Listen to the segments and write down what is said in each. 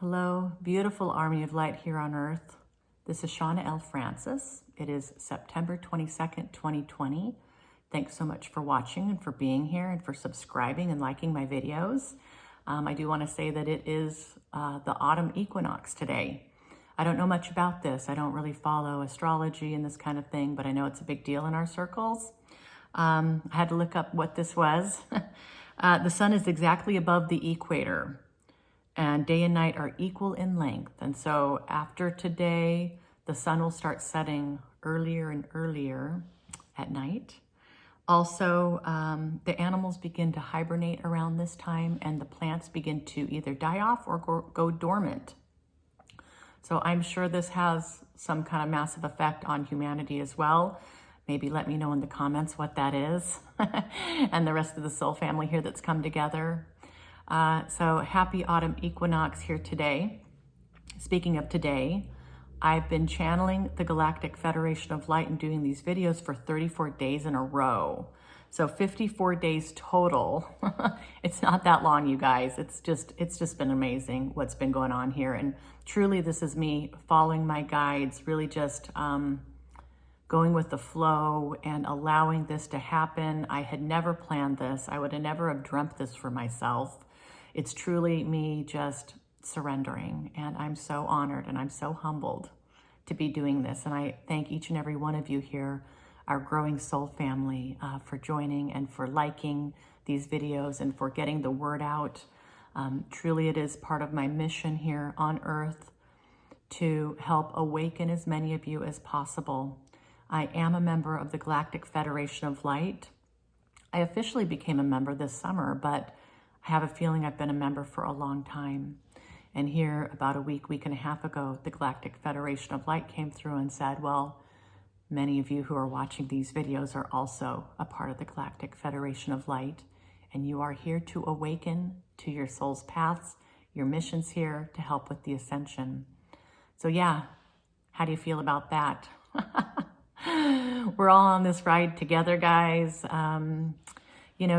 Hello, beautiful army of light here on earth. This is Shawna L. Francis. It is September 22nd, 2020. Thanks so much for watching and for being here and for subscribing and liking my videos. I do want to say that it is the autumn equinox today. I don't know much about this. I don't really follow astrology and this kind of thing, but I know it's a big deal in our circles. I had to look up what this was. The sun is exactly above the equator, and day and night are equal in length. And so after today, the sun will start setting earlier and earlier at night. Also, the animals begin to hibernate around this time, and the plants begin to either die off or go dormant. So I'm sure this has some kind of massive effect on humanity as well. Maybe let me know in the comments what that is and the rest of the soul family here that's come together. So happy autumn equinox here today. Speaking of today, I've been channeling the Galactic Federation of Light and doing these videos for 34 days in a row. So 54 days total. It's not that long, you guys. It's just been amazing what's been going on here. And truly, this is me following my guides, really just going with the flow and allowing this to happen. I had never planned this. I would have never have dreamt this for myself. It's truly me just surrendering, and I'm so honored and I'm so humbled to be doing this. And I thank each and every one of you here, our growing soul family, for joining and for liking these videos and for getting the word out. Truly, it is part of my mission here on earth to help awaken as many of you as possible. I am a member of the Galactic Federation of Light. I officially became a member this summer, but I have a feeling I've been a member for a long time. And here, about a week and a half ago, the Galactic Federation of Light came through and said, well, many of you who are watching these videos are also a part of the Galactic Federation of Light, and you are here to awaken to your soul's paths, your missions here to help with the ascension. So yeah, how do you feel about that? We're all on this ride together, guys.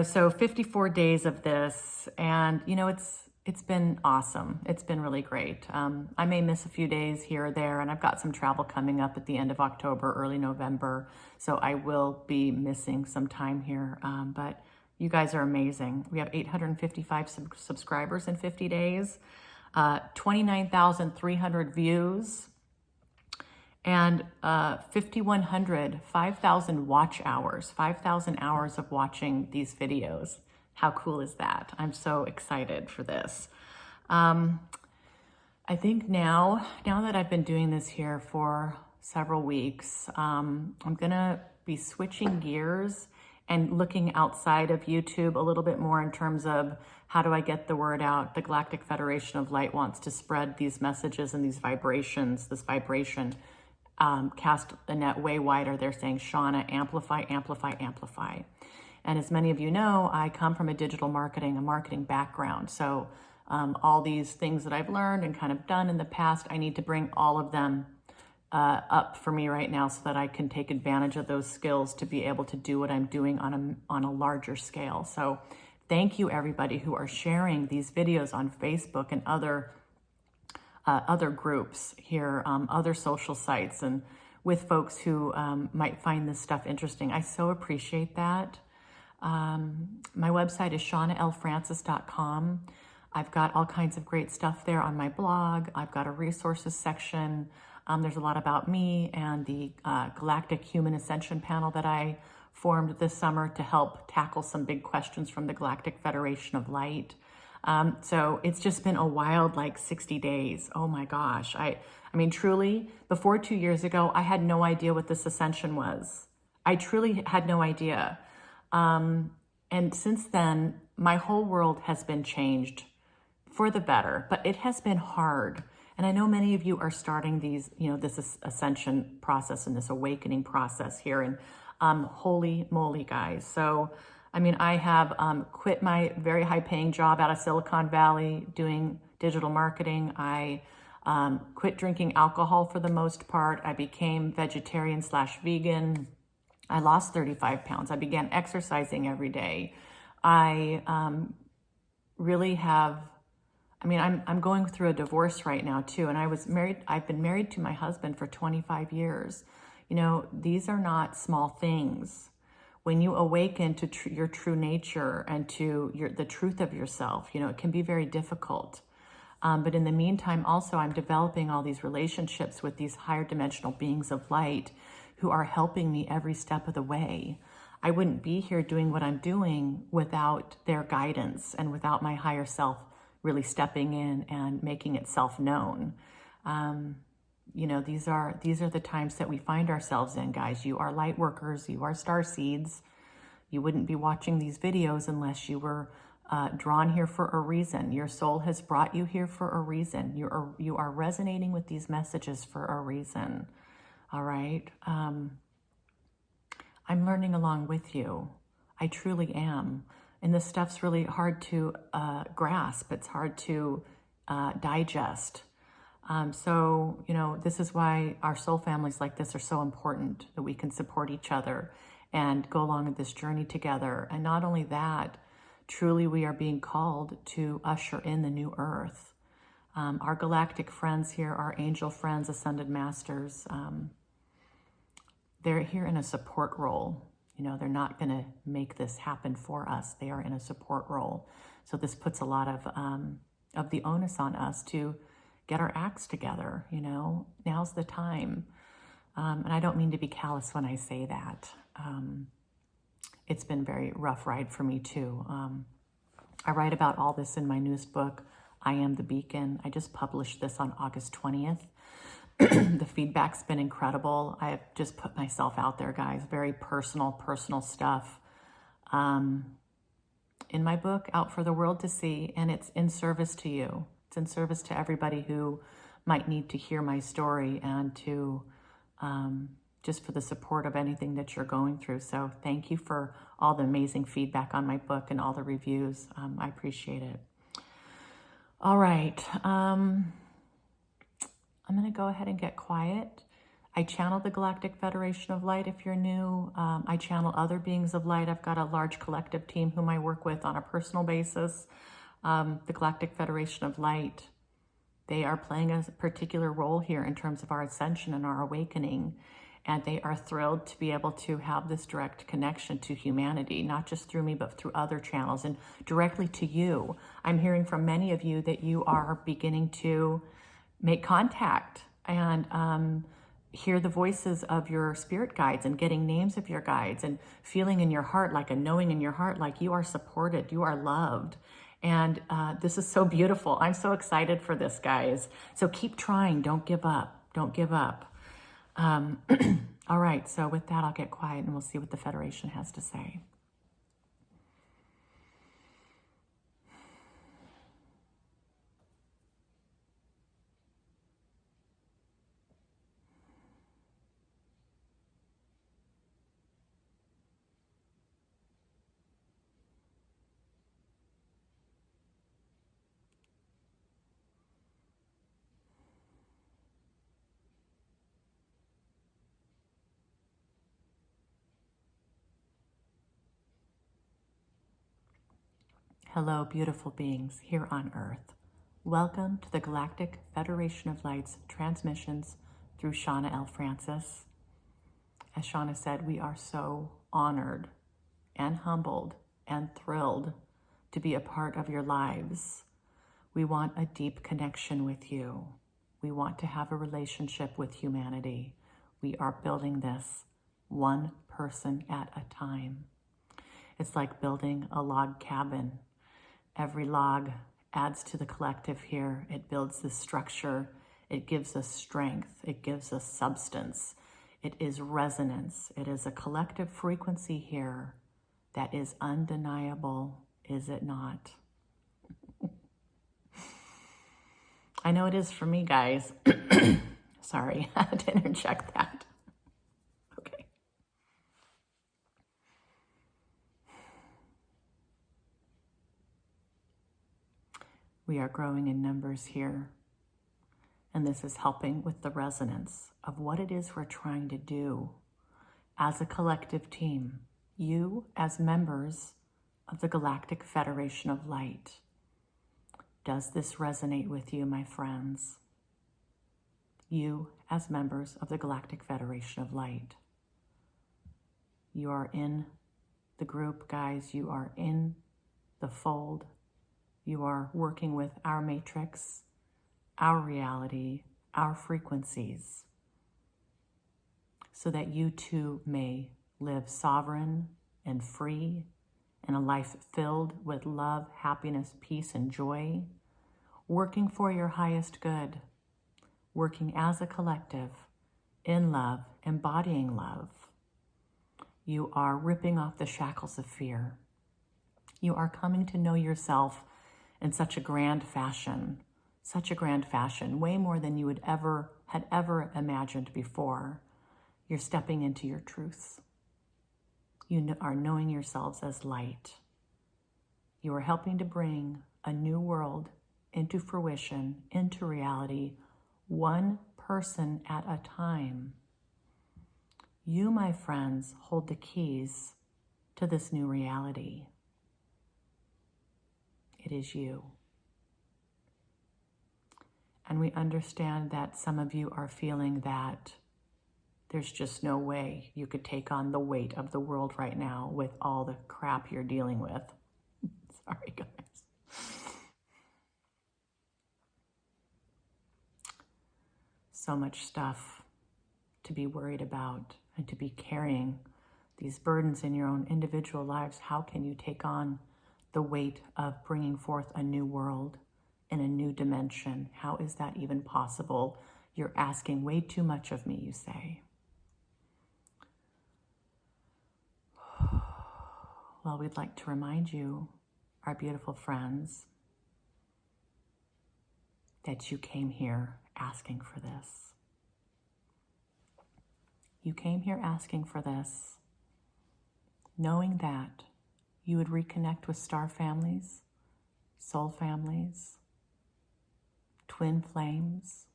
So 54 days of this, and it's been awesome. It's been really great. I may miss a few days here or there, and I've got some travel coming up at the end of October, early November, so I will be missing some time here, but you guys are amazing. We have 855 subscribers in 50 days, 29,300 views, and 5,000 watch hours, 5,000 hours of watching these videos. How cool is that? I'm so excited for this. I think now that I've been doing this here for several weeks, I'm gonna be switching gears and looking outside of YouTube a little bit more in terms of how do I get the word out. The Galactic Federation of Light wants to spread these messages and these vibrations, this vibration, cast the net way wider. They're saying, Shawna, amplify, amplify, amplify. And as many of you know, I come from a marketing background. So all these things that I've learned and kind of done in the past, I need to bring all of them up for me right now so that I can take advantage of those skills to be able to do what I'm doing on a larger scale. So thank you, everybody who are sharing these videos on Facebook and other groups here, other social sites, and with folks who might find this stuff interesting. I so appreciate that. My website is shawnalfrancis.com. I've got all kinds of great stuff there on my blog. I've got a resources section. There's a lot about me and the Galactic Human Ascension Panel that I formed this summer to help tackle some big questions from the Galactic Federation of Light. So it's just been a wild, 60 days. Oh my gosh. I mean, truly, before 2 years ago, I had no idea what this ascension was. I truly had no idea. And since then, my whole world has been changed for the better, but it has been hard. And I know many of you are starting these, this ascension process and this awakening process here. And holy moly, guys. So, I mean, I have quit my very high-paying job out of Silicon Valley doing digital marketing. I quit drinking alcohol for the most part. I became vegetarian/vegan. I lost 35 pounds. I began exercising every day. I I mean, I'm going through a divorce right now too. And I've been married to my husband for 25 years. You know, these are not small things. When you awaken to your true nature and to the truth of yourself, you know, it can be very difficult. But in the meantime, also, I'm developing all these relationships with these higher dimensional beings of light who are helping me every step of the way. I wouldn't be here doing what I'm doing without their guidance and without my higher self really stepping in and making itself known. You know, these are the times that we find ourselves in, guys. You are light workers. You are star seeds. You wouldn't be watching these videos unless you were drawn here for a reason. Your soul has brought you here for a reason. You are resonating with these messages for a reason. All right. I'm learning along with you. I truly am. And this stuff's really hard to grasp. It's hard to digest. So, you know, this is why our soul families like this are so important, that we can support each other and go along with this journey together. And not only that, truly we are being called to usher in the new earth. Our galactic friends here, our angel friends, ascended masters, they're here in a support role. You know, they're not going to make this happen for us. They are in a support role. So this puts a lot of the onus on us to get our acts together. You know, now's the time. And I don't mean to be callous when I say that. It's been a very rough ride for me too. I write about all this in my newest book, I Am the Beacon. I just published this on August 20th. The feedback's been incredible. I've just put myself out there, guys. Very personal stuff in my book, out for the world to see, and it's in service to you. It's in service to everybody who might need to hear my story and to just for the support of anything that you're going through. So thank you for all the amazing feedback on my book and all the reviews. I appreciate it. All right. I'm going to go ahead and get quiet. I channel the Galactic Federation of Light if you're new. I channel other beings of light. I've got a large collective team whom I work with on a personal basis. The Galactic Federation of Light, they are playing a particular role here in terms of our ascension and our awakening. And they are thrilled to be able to have this direct connection to humanity, not just through me, but through other channels and directly to you. I'm hearing from many of you that you are beginning to make contact and hear the voices of your spirit guides and getting names of your guides and feeling in your heart, like a knowing in your heart, like you are supported, you are loved. And this is so beautiful. I'm so excited for this, guys. So keep trying. Don't give up. Don't give up. All right. So with that, I'll get quiet and we'll see what the Federation has to say. Hello, beautiful beings here on Earth. Welcome to the Galactic Federation of Light's transmissions through Shawna L. Francis. As Shawna said, we are so honored and humbled and thrilled to be a part of your lives. We want a deep connection with you. We want to have a relationship with humanity. We are building this one person at a time. It's like building a log cabin. Every log adds to the collective here. It builds this structure. It gives us strength. It gives us substance. It is resonance. It is a collective frequency here that is undeniable, is it not? I know it is for me, guys. Sorry, I had to interject that. Okay. We are growing in numbers here, and this is helping with the resonance of what it is we're trying to do as a collective team. You as members of the Galactic Federation of Light. Does this resonate with you, my friends? You, as members of the Galactic Federation of Light. You are in the group, guys. You are in the fold. You are working with our matrix, our reality, our frequencies, so that you too may live sovereign and free in a life filled with love, happiness, peace, and joy, working for your highest good, working as a collective, in love, embodying love. You are ripping off the shackles of fear. You are coming to know yourself in such a grand fashion, way more than you had ever imagined before. You're stepping into your truths. You are knowing yourselves as light. You are helping to bring a new world into fruition, into reality, one person at a time. You, my friends, hold the keys to this new reality. It is you. And we understand that some of you are feeling that there's just no way you could take on the weight of the world right now with all the crap you're dealing with. Sorry, guys. So much stuff to be worried about and to be carrying these burdens in your own individual lives. How can you take on the weight of bringing forth a new world in a new dimension? How is that even possible? You're asking way too much of me, you say. Well, we'd like to remind you, our beautiful friends, that you came here asking for this. You came here asking for this, knowing that you would reconnect with star families, soul families, twin flames,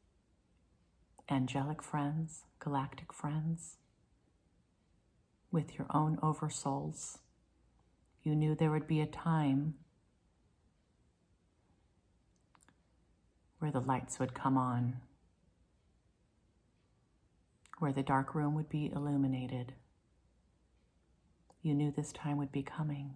angelic friends, galactic friends, with your own oversouls. You knew there would be a time where the lights would come on, where the dark room would be illuminated. You knew this time would be coming.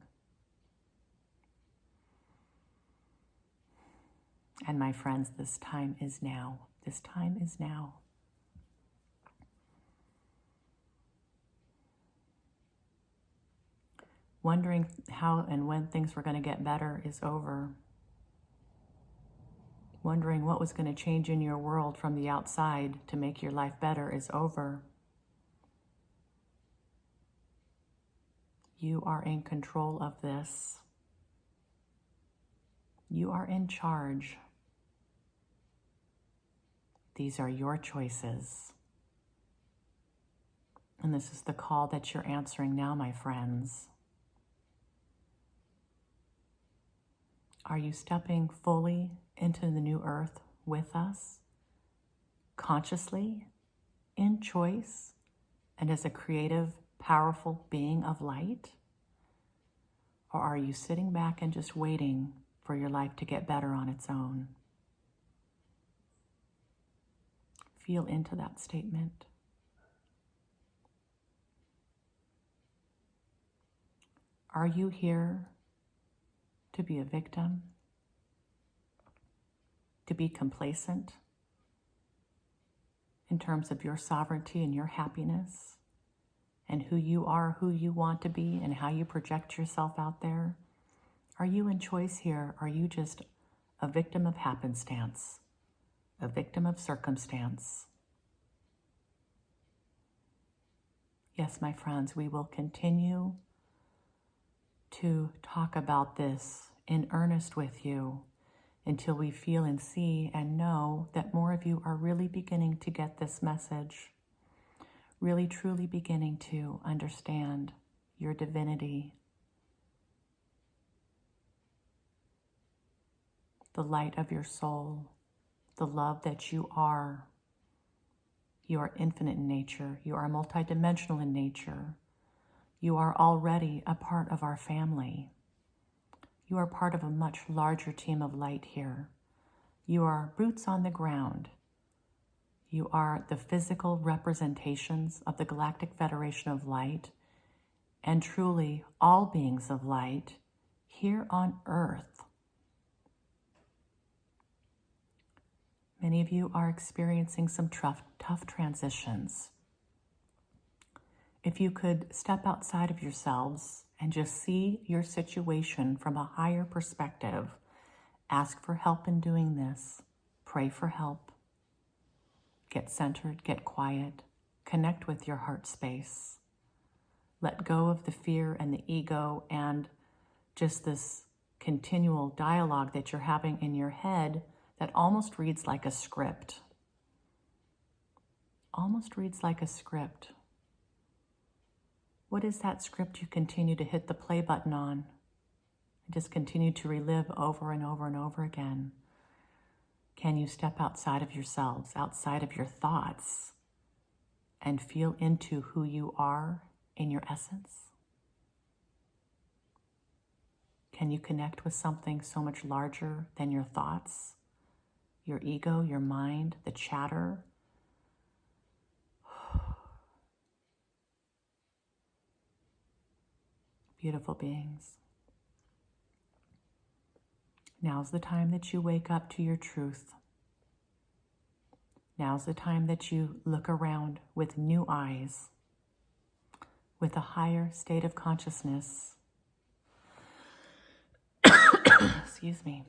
And my friends, this time is now. This time is now. Wondering how and when things were going to get better is over. Wondering what was going to change in your world from the outside to make your life better is over. You are in control of this. You are in charge. These are your choices. And this is the call that you're answering now, my friends. Are you stepping fully into the new earth with us, consciously, in choice, and as a creative, powerful being of light? Or are you sitting back and just waiting for your life to get better on its own? Feel into that statement. Are you here to be a victim? To be complacent in terms of your sovereignty and your happiness and who you are, who you want to be, and how you project yourself out there? Are you in choice here? Are you just a victim of happenstance, a victim of circumstance? Yes, my friends, we will continue to talk about this in earnest with you until we feel and see and know that more of you are really beginning to get this message, really truly beginning to understand your divinity, the light of your soul, the love that you are. You are infinite in nature. You are multidimensional in nature. You are already a part of our family. You are part of a much larger team of light here. You are boots on the ground. You are the physical representations of the Galactic Federation of Light and truly all beings of light here on Earth. Many of you are experiencing some tough transitions. If you could step outside of yourselves and just see your situation from a higher perspective, ask for help in doing this, pray for help, get centered, get quiet, connect with your heart space. Let go of the fear and the ego and just this continual dialogue that you're having in your head that almost reads like a script. Almost reads like a script. What is that script you continue to hit the play button on? And just continue to relive over and over and over again. Can you step outside of yourselves, outside of your thoughts, and feel into who you are in your essence? Can you connect with something so much larger than your thoughts, your ego, your mind, the chatter? Beautiful beings. Now's the time that you wake up to your truth. Now's the time that you look around with new eyes, with a higher state of consciousness. Excuse me.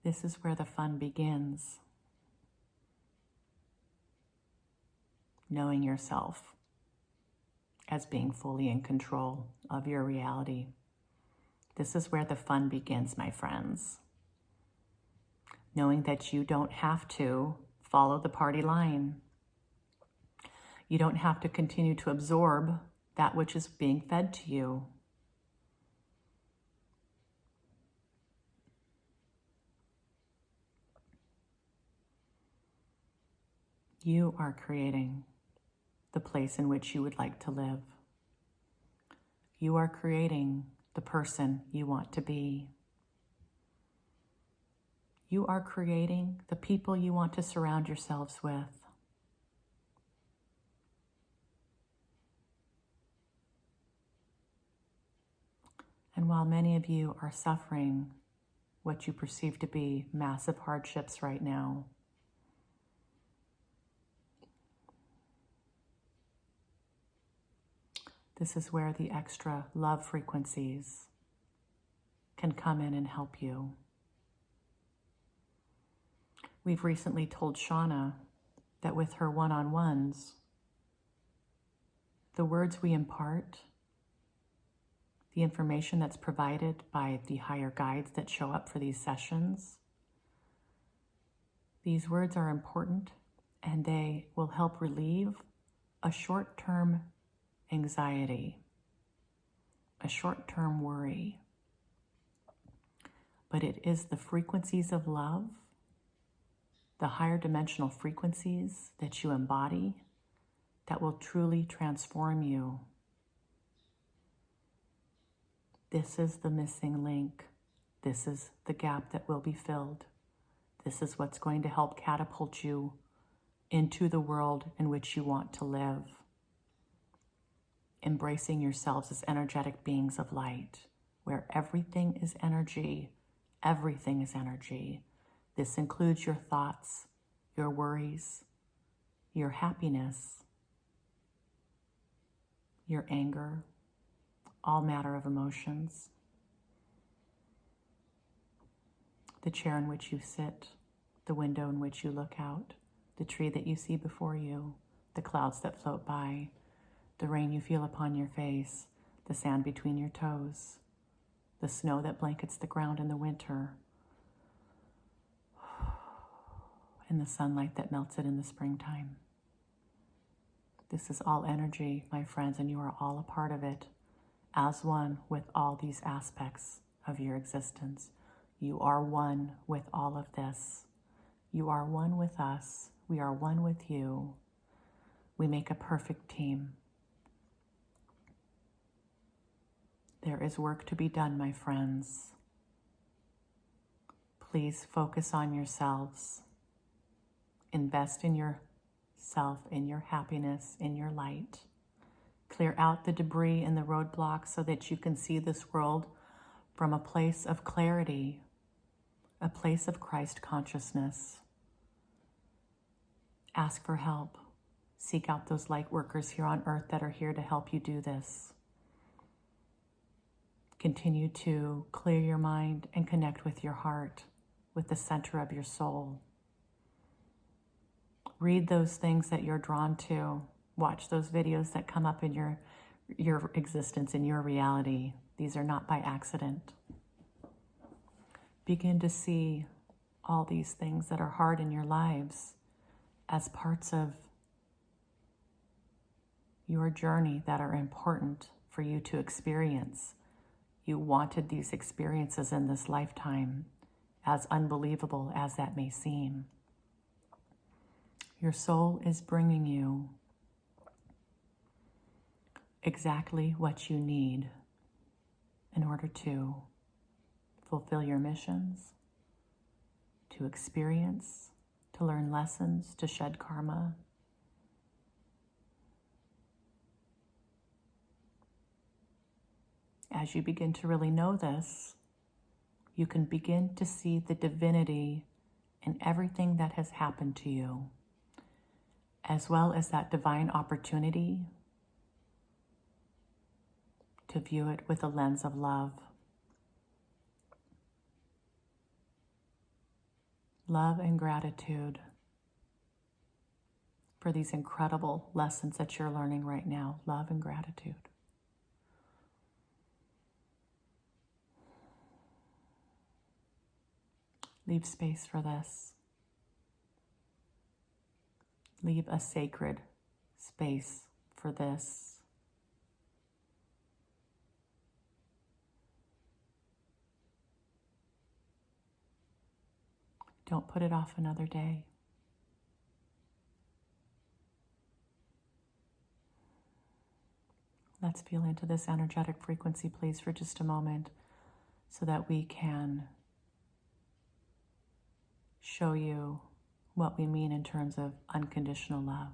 This is where the fun begins. Knowing yourself as being fully in control of your reality. This is where the fun begins, my friends. Knowing that you don't have to follow the party line. You don't have to continue to absorb that which is being fed to you. You are creating the place in which you would like to live. You are creating the person you want to be. You are creating the people you want to surround yourselves with. And while many of you are suffering what you perceive to be massive hardships right now, this is where the extra love frequencies can come in and help you. We've recently told Shawna that with her one-on-ones, the words we impart, the information that's provided by the higher guides that show up for these sessions, these words are important and they will help relieve a short-term anxiety, a short-term worry. But it is the frequencies of love, the higher dimensional frequencies that you embody, that will truly transform you. This is the missing link. This is the gap that will be filled. This is what's going to help catapult you into the world in which you want to live. Embracing yourselves as energetic beings of light, where everything is energy. Everything is energy. This includes your thoughts, your worries, your happiness, your anger, all matter of emotions. The chair in which you sit, the window in which you look out, the tree that you see before you, the clouds that float by, the rain you feel upon your face, the sand between your toes, the snow that blankets the ground in the winter, and the sunlight that melts it in the springtime. This is all energy, my friends, and you are all a part of it, as one with all these aspects of your existence. You are one with all of this. You are one with us. We are one with you. We make a perfect team. There is work to be done, my friends. Please focus on yourselves. Invest in yourself, in your happiness, in your light. Clear out the debris and the roadblocks so that you can see this world from a place of clarity, a place of Christ consciousness. Ask for help. Seek out those light workers here on earth that are here to help you do this. Continue to clear your mind and connect with your heart, with the center of your soul. Read those things that you're drawn to. Watch those videos that come up in your existence, in your reality. These are not by accident. Begin to see all these things that are hard in your lives as parts of your journey that are important for you to experience. You wanted these experiences in this lifetime, as unbelievable as that may seem. Your soul is bringing you exactly what you need in order to fulfill your missions, to experience, to learn lessons, to shed karma. As you begin to really know this, you can begin to see the divinity in everything that has happened to you, as well as that divine opportunity to view it with a lens of love. Love and gratitude for these incredible lessons that you're learning right now. Love and gratitude. Leave space for this. Leave a sacred space for this. Don't put it off another day. Let's feel into this energetic frequency, please, for just a moment, so that we can show you what we mean in terms of unconditional love.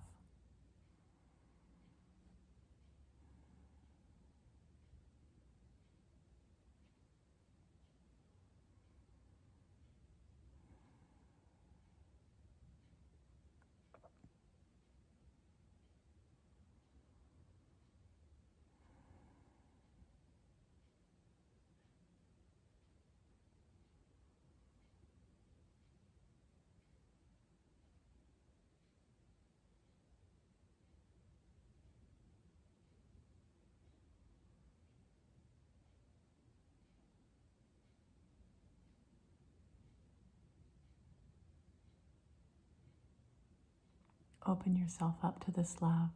Open yourself up to this love.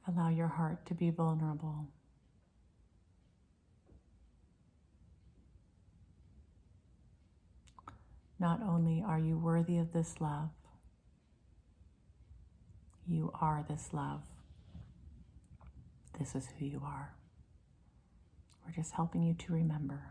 Allow your heart to be vulnerable. Not only are you worthy of this love, you are this love. This is who you are. We're just helping you to remember.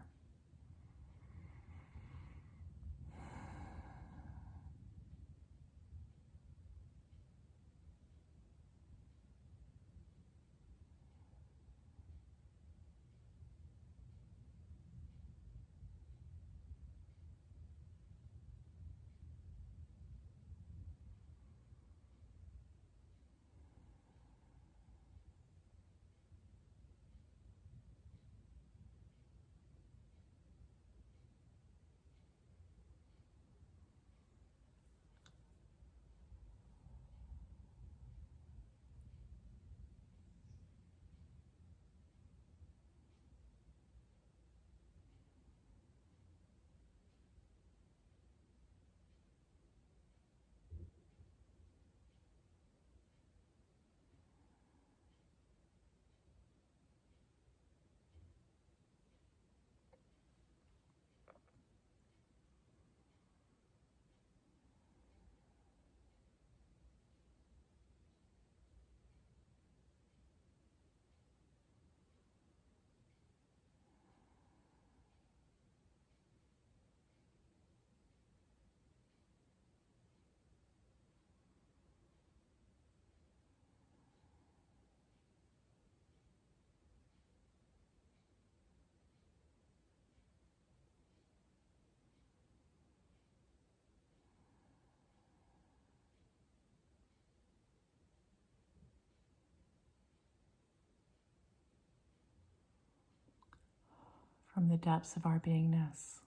from the depths of our beingness.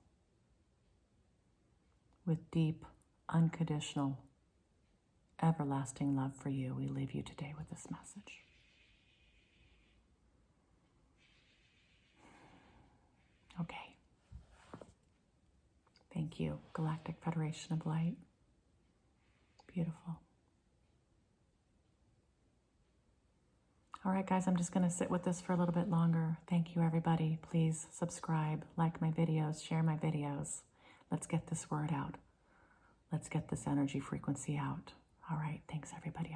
With deep, unconditional, everlasting love for you, we leave you today with this message. Okay. Thank you, Galactic Federation of Light. Beautiful. All right, guys, I'm just going to sit with this for a little bit longer. Thank you, everybody. Please subscribe, like my videos, share my videos. Let's get this word out. Let's get this energy frequency out. All right, thanks, everybody.